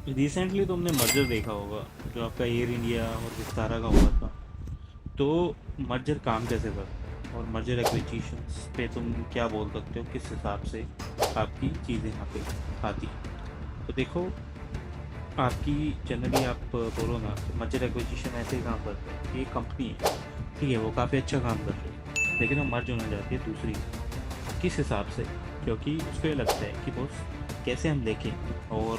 Recently तुमने merger देखा होगा जो आपका एयर इंडिया और विस्तारा का हुआ था। तो मर्जर काम कैसे करता है और मर्जर एक्विजिशंस पे तुम क्या बोल सकते हो, किस हिसाब से आपकी चीज़ें यहाँ पे आती हैं। तो देखो, आपकी जनरली आप बोलो ना तो मर्जर एक्विजिशन ऐसे ही काम करता है। एक कंपनी है, ठीक है, वो काफ़ी अच्छा काम कर रही है, लेकिन वो मर्ज होने जाती है दूसरी से। किस हिसाब से? क्योंकि उसको ये लगता है कि बॉस कैसे हम देखें और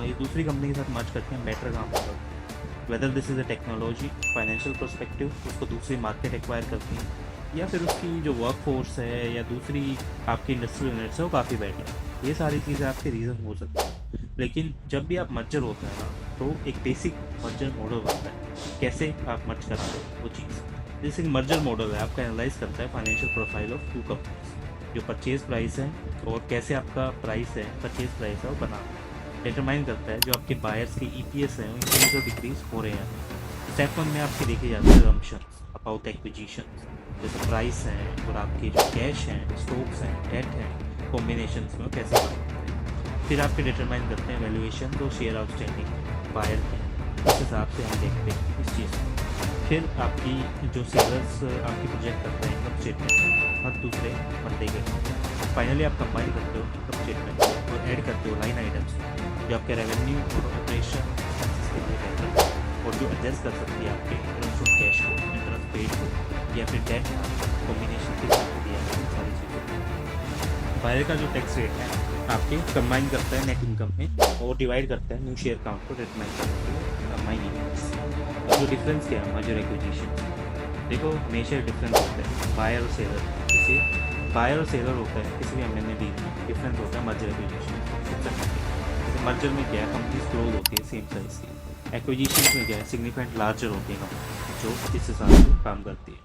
ये दूसरी कंपनी के साथ मर्ज करके हम बेटर काम कर सकते हैं। Whether this is a technology, financial perspective, उसको दूसरी मार्केट एक्वायर करती है, या फिर उसकी जो वर्क फोर्स है या दूसरी आपकी इंडस्ट्रियल यूनिट्स है वो काफ़ी बेटर है। ये सारी चीज़ें आपके रीज़न हो सकती हैं। लेकिन जब भी आप मर्जर होता है ना, तो एक बेसिक मर्जर मॉडल बनता है। कैसे आप मर्ज करते हो वो चीज़, जैसे मर्जर मॉडल है, आपका एनालाइज करता है financial profile of two companies, जो परचेज प्राइस है और कैसे आपका प्राइस है, परचेज प्राइस है वो बना डिटरमाइन करता है जो आपके बायर्स के ईपीएस हैं इंक्रीज और डिक्रीज हो रहे हैं। स्टेप वन में आपके देखे जाते हैं assumptions अबाउट एक्विजिशन, जैसे प्राइस है और आपके जो कैश हैं, स्टॉक्स हैं, डेट हैं, कॉम्बिनेशन में कैसे बनते हैं। फिर आपके डिटरमाइन करते हैं वैल्यूएशन तो शेयर आउटस्टैंडिंग बायर के, इस हिसाब से हम देखते हैं इस चीज़ को। फिर आपकी जो सेलर्स आपकी प्रोजेक्ट करते हैं इनकम स्टेटमेंट हर दूसरे बंदे के। फाइनली आप कंबाइन करते हो इनकम स्टेटमेंट और ऐड करते हो लाइन आइटम्स जो आपके रेवेन्यू और ऑपरेशन के लिए बेहतर है और जो एडजस्ट कर सकती है आपके इंटरेस्ट ऑन कैश को, इंटरेस्ट पेड को, या फिर डेट कॉम्बिनेशन के साथ दिया है इन सारी चीज़ों। बायर का जो टैक्स रेट है आपके कंबाइन करता है नेट इनकम में और डिवाइड करता है न्यू शेयर काउंट को डिटरमाइन करने के लिए कंबाइन ईपीएस। अब जो डिफरेंस क्या है मर्जर एक्विजिशन, देखो हमेशा डिफरेंस होता है बायर और सेलर। जैसे बायर और सेलर होता है किसी भी एमएनए डील में, डिफरेंस होता है मर्जर एक्विजिशन। जैसे मर्जर में क्या है, कंपनीज क्लोज होती है सेम साइज की। एक्विजिशन में क्या है, सिग्निफिकेंट लार्जर होती है कंपनी जो इस हिसाब से काम करती है।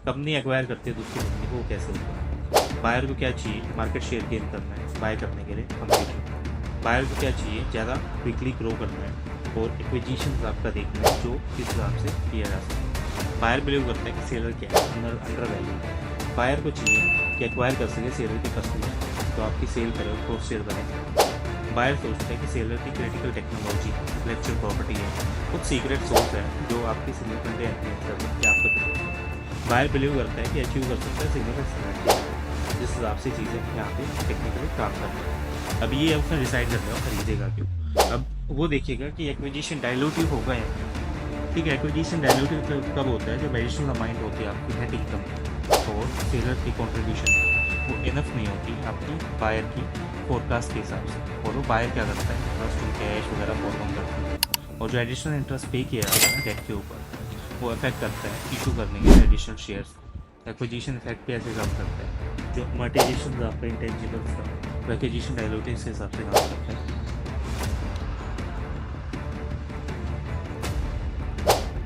कंपनी एक्वायर करती है दूसरी कंपनी को, वो कैसे होता है। बायर को क्या चाहिए, मार्केट शेयर गेन करना है बाय करने के लिए कंपनी। बायर को क्या चाहिए, ज़्यादा क्विकली ग्रो करना है और एक्विजिशन आपका देखना है जो किस हिसाब से किया जा सकता है। बायर बिलीव करता है कि सेलर क्या है, अंडर वैल्यू। बायर को चाहिए कि एक्वायर कर सके सेलर के कस्टमर तो आपकी सेल करे और क्रॉस सेल बने। बायर सोचता है कि सेलर की क्रिटिकल टेक्नोलॉजी इंटेलेक्चुअल प्रॉपर्टी है, कुछ सीक्रेट सोर्स है जो आपकी सिग्निफिकेंट एनहेंस कर सकती है आपका बिजनेस। बायर बिलीव करता है कि अचीव कर सकता है सिग्निफिकेंट सिनर्जी, जिस हिसाब से चीज़ें यहाँ पे टेक्निकली काम करती हैं। अब ये उसने डिसाइड कर लिया खरीदेगा क्यों। अब वो देखिएगा कि एक्विजिशन डायलूटिव होगा या नहीं। ठीक है, एक्विजिशन डायलूटिव कब होता है, जब एडिशनल अमाउंट होती है आपकी नेट इनकम और सेलर की कॉन्ट्रीब्यूशन वो इनफ नहीं होती आपकी बायर की फोरकास्ट के हिसाब से। और वो बायर क्या करता है, इंटरेस्ट ऑन कैश वगैरह फॉरवर्ड करता है और जो एडिशनल इंटरेस्ट पे किया जाता है ना डेट के ऊपर, वो इफेक्ट करता है इशू करने के लिए एडिशनल शेयर्स। एक्विजिशन इफेक्ट भी ऐसे काम करता है। जो अमortization आपका इंटेंजिबल्स का, वो एक्विजिशन डायलूटिव के हिसाब से काम करता है।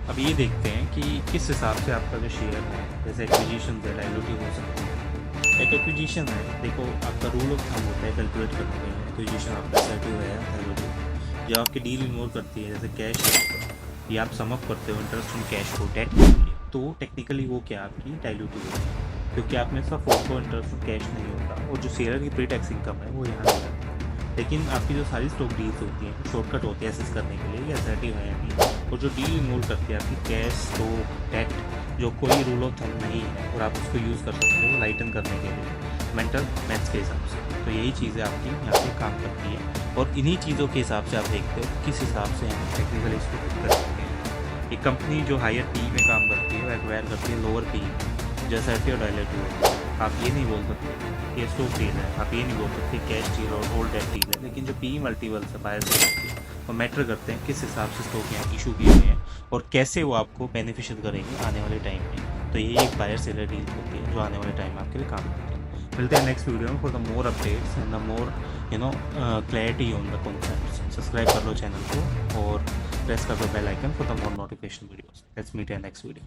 अब ये देखते हैं कि किस हिसाब से आपका जो शेयर है, जैसे एक्विजिशन है डायलूटिव हो सकती है। एक एक्विजिशन है, देखो आपका रूल ऑफ थंब होता है कैलकुलेट करने के लिए, एक्विजिशन आपका असर्टिव है या डायलूटिव। जो आपकी डील इन्वॉल्व करती है, जैसे कैश है आपका, ये आप सम अप करते हो इंटरेस्ट ऑन कैश को डेट के लिए, तो टेक्निकली वो क्या आपकी डायलूटिव होती है क्योंकि आप में सिर्फ फोर को इंटरेस्ट ऑन कैश नहीं होता और जो शेयर की प्री टैक्स इनकम है वो यहाँ नहीं आता। लेकिन आपकी जो सारी स्टॉक डील्स होती हैं शॉर्टकट होती है एसेस करने के लिए, ये असर्टिव है या नहीं। और जो डील इन्वॉल्व करती है आपकी कैश, स्टॉक, डेट, जो कोई रूल ऑफ थंब नहीं है और आप उसको यूज़ कर सकते हो लाइटन करने के लिए मेंटल मैथ्स के हिसाब से। तो यही चीज़ें आपकी यहाँ पे काम करती है और इन्हीं चीज़ों के हिसाब से आप देखते हो किस हिसाब से हम टेक्निकली इसको फिट कर सकते हैं। एक कंपनी जो हायर पी में काम करती है वो एक्वायर करती है लोअर पी में, जो असर्टिव और डायलूटिव होती है। आप ये नहीं बोल सकते ये स्टॉक डील है, आप ये नहीं बोल सकते कैश डील और ओल्ड डेट डील है। लेकिन जो पी मल्टीपल्स है बायर से करती है वो मैटर करते हैं किस हिसाब से स्टॉक यहाँ इशू किए गए हैं और कैसे वो आपको बेनिफिशियल करेंगे आने वाले टाइम में। तो यही एक बायर सेलर डील होती है जो आने वाले टाइम में आपके लिए काम करती है। मिलते हैं नेक्स्ट वीडियो में for the more updates and the more clarity on the concepts. Subscribe कर लो चैनल को और प्रेस कर दो bell icon for the more notification videos. Let's meet in next video.